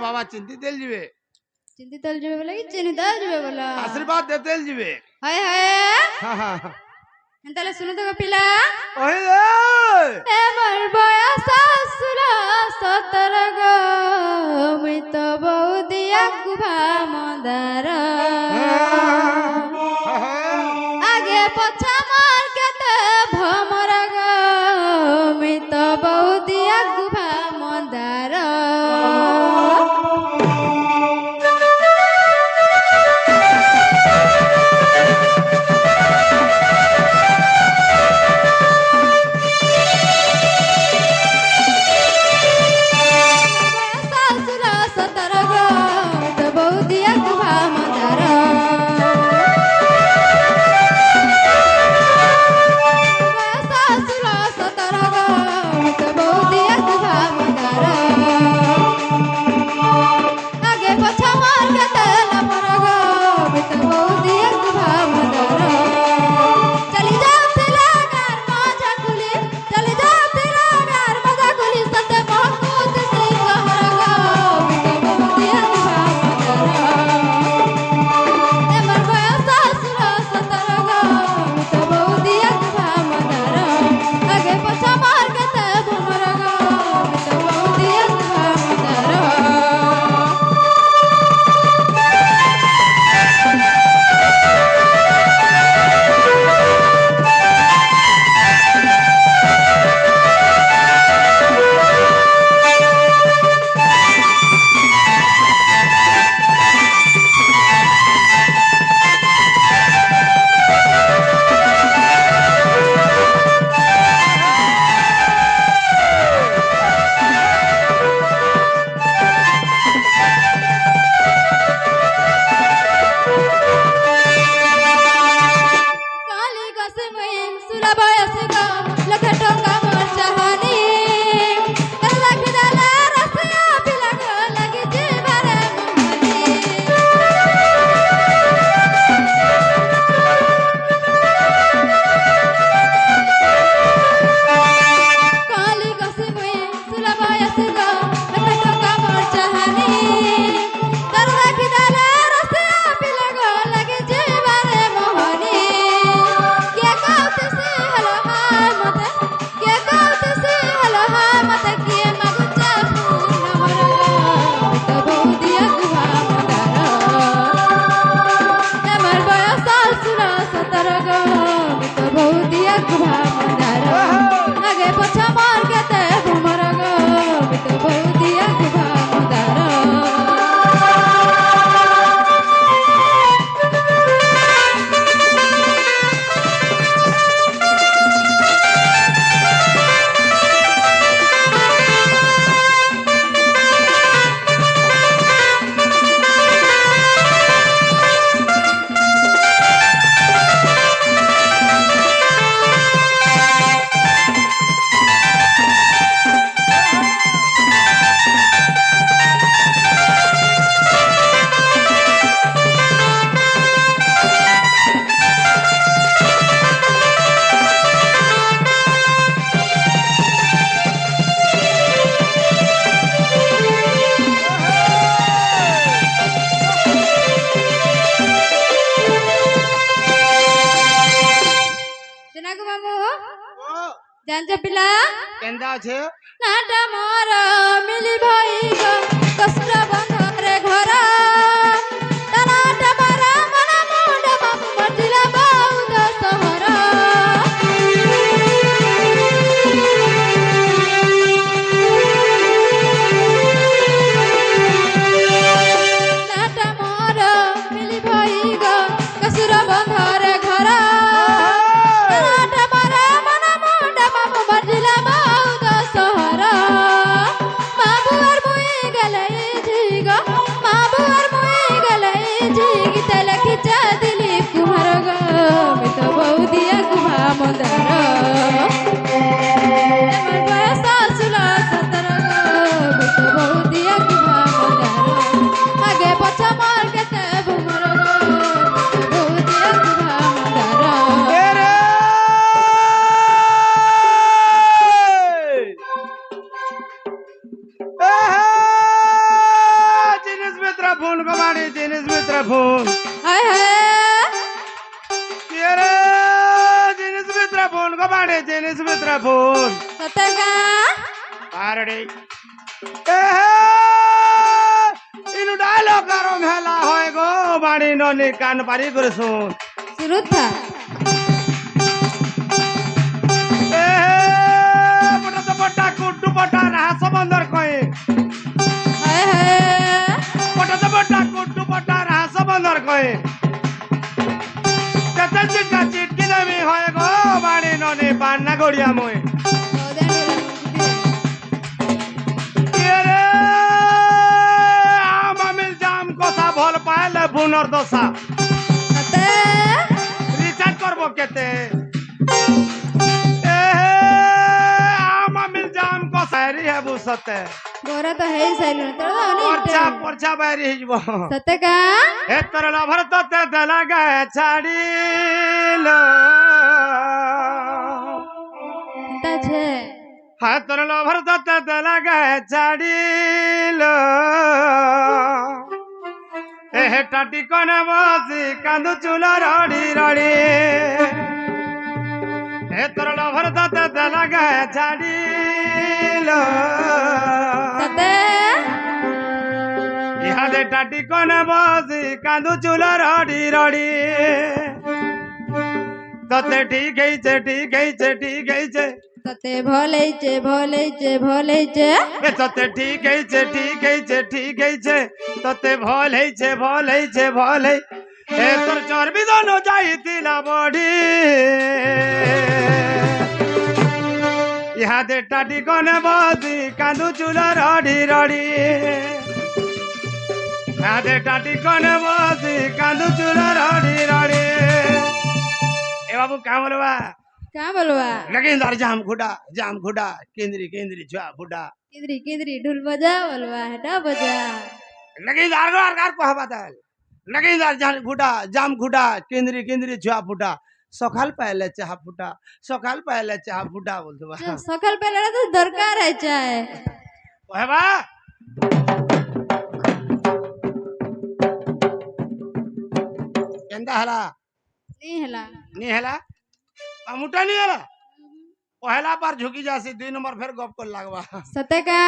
বাবা চিন্তি তেল যাবে চিন্তি তেল যাবে বলে কি চিনি তেল যাবে বলা আশীর্বাদ দে তেল যাবে হায় হায় তাহলে শুনো তো পিলা ওই রে আমার বয়স 17 গো মুই তো বৌদিয়া কুভা মন্দার আগে পছা মোর কেতে ভমর গো মুই তো বৌদিয়া কুভা মন্দার জানছ পিলা কেন্দা আছে নাটা মোর মিলি ভাই গো কষ্ট বন্ধরে ঘর নাটা মারা মন মুন্ড বাপু মজিলা বৌদ সহর নাটা মোর মিলি ভাই গো কষ্ট বন্ধরে ঘর বাবু আর বই গেলে को बाड़े जेने सुमित्रा फोन सत्य का पारड़ी एहे इनु डायलॉग करो मेला होय गो बाड़ी ननी कान पारी करे सुन शुरू था पटा तो पटा कुट्टू पटा रहा समंदर कोई हाय हाय पटा तो पटा कुट्टू पटा रहा समंदर कोई तते चिट्टा चिटकी नमी होय गो बाड़ी ननी पान्ना गोड़िया मोय ये रे आम मिल जाम कोसा भल पाएले पुनर दशा सत्य रिचार्ज करबो केते सारी है वो सत्य गोरा तो है ही सही पर्चा पर्चा बारी हिजबो सत्य का हे तरला भरत ते दला गए छाड़ी लो ता छे हे तरला भरत ते दला गए छाड़ी लो हे टाटी कोने बसी कांदू चूला रड़ी रड़ी हे तरला भरत ते दला गए छाड़ी सत्य इहादे टाटी कोने बसी कांदू चूला रड़ी रड़ी तते ठीक है ठीक है ठीक है सत्य भले छे ए तते ठीक है ठीक है तते भले ए तोर चर्बी दोनों जाइतिला बड़ी इहादे टाटी कोने बसी कांदू चूला रड़ी रड़ी इहादे टाटी कोने बसी कांदू चूला रड़ी रड़ी ए बाबू क्या बोलवा लगिंदार जाम खुडा केंद्री छुआ फुडा किदरी ढोल बजा बोलवा हेटा बजा लगिंदार रो आर को हवादाल लगिंदार जाम खुडा केंद्री छुआ फुडा सकाल पहले चाह फुटा बोलते सकाल पहले तो दरकार है चाय ओहेबा केंदा हला नी हला मुटा नी हला पहला बार झुकी जासी 2 नंबर फिर गप कर लागवा सत्य का